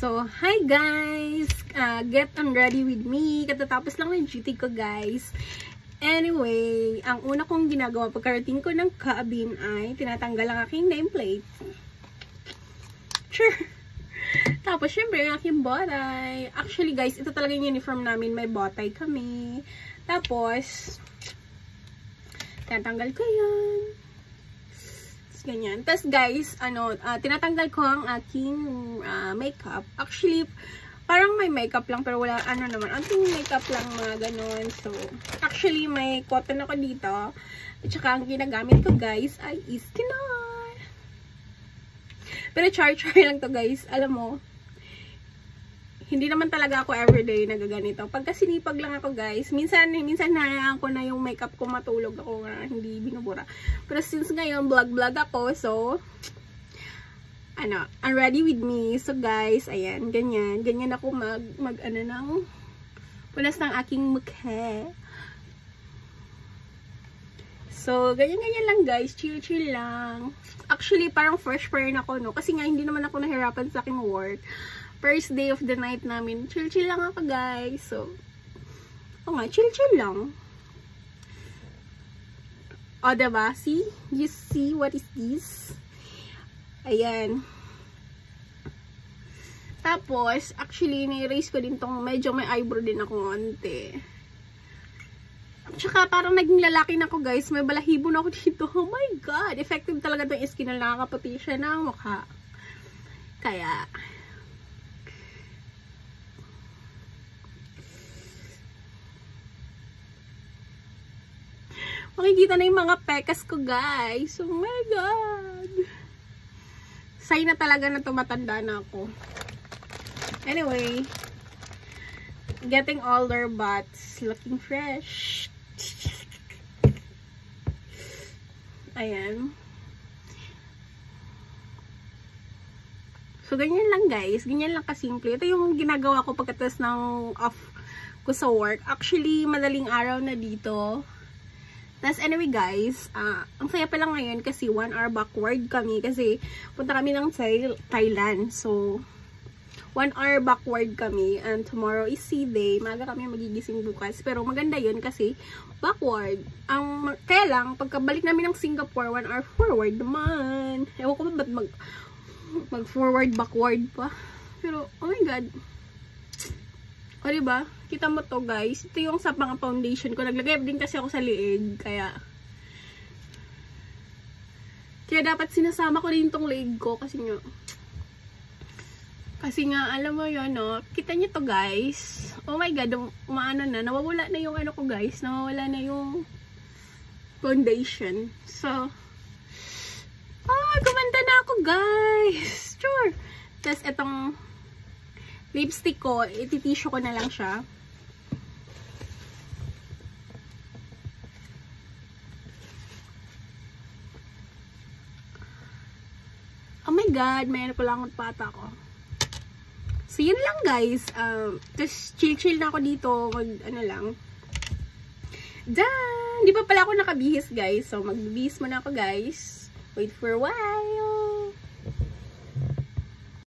So, hi guys! Get on ready with me. Katatapos lang ng duty ko, guys. Anyway, ang una kong ginagawa pagkarating ko ng cabin ay tinatanggal ang aking nameplate. Sure! Tapos, syempre, ang aking botay. Actually, guys, ito talaga yung uniform namin. May botay kami. Tapos, tinatanggal ko yan. Ganyan. Tapos guys, tinatanggal ko ang aking makeup. Actually, parang may makeup lang pero wala, anting makeup lang mga ganon. So, actually, may cotton ako dito. At saka ang ginagamit ko guys ay Istinol. Pero char-char lang to guys. Alam mo, hindi naman talaga ako everyday nagaganito. Pagka sinipag lang ako guys, minsan nahayaan ko na yung makeup ko matulog ako na hindi binubura. Pero since ngayon vlog ako, so I'm ready with me. So guys, ayan, ganyan ako ng punas ng aking mukha. So ganyan lang guys, chill lang. Actually parang fresh pa rin ako, no, kasi nga hindi naman ako nahirapan sa aking work. First day of the night namin. Chill lang ako, guys. So, chill lang. O, diba? See? You see what is this? Ayan. Tapos, actually, na-erase ko din tong medyo may eyebrow din ako konti. Tsaka, parang naging lalaki na ako, guys. May balahibo na ako dito. Oh my God! Effective talaga itong skin na nakakaputi siya ng mukha. Kaya, makikita na yung mga pekas ko, guys. Oh my God. Sign na talaga na tumatanda na ako. Anyway, getting older but looking fresh. Ayan. So, ganyan lang, guys. Ganyan lang kasimple. Ito yung ginagawa ko pagkatapos ng off ko sa work. Actually, madaling araw na dito. Tapos anyway guys, ang saya pa lang ngayon kasi 1 hour backward kami kasi punta kami ng Thailand. So, 1 hour backward kami and tomorrow is C-Day. Maaga kami magigising bukas. Pero maganda yun kasi backward. Kaya lang, pagkabalik namin ng Singapore, 1 hour forward naman. Ewan ko ba ba't mag-forward backward pa. Pero, oh my God. O, diba? Kita mo to, guys. Ito yung sa mga foundation ko. Naglagay din kasi ako sa liig. Kaya dapat sinasama ko din tong liig ko. Kasi nga, alam mo yun, no? Kita nyo to, guys. Oh my God. Nawawala na yung ko, guys. Nawawala na yung foundation. So, gumanda na ako, guys. Sure. Tapos, itong lipstick ko, iti-tissue ko na lang siya. Oh my God, may pala akong pata ko. So, yun lang guys. Tapos, chill na ako dito. Lang. Done! Di ba pala ako nakabihis guys? So, magbibihis muna ako guys. Wait for a while.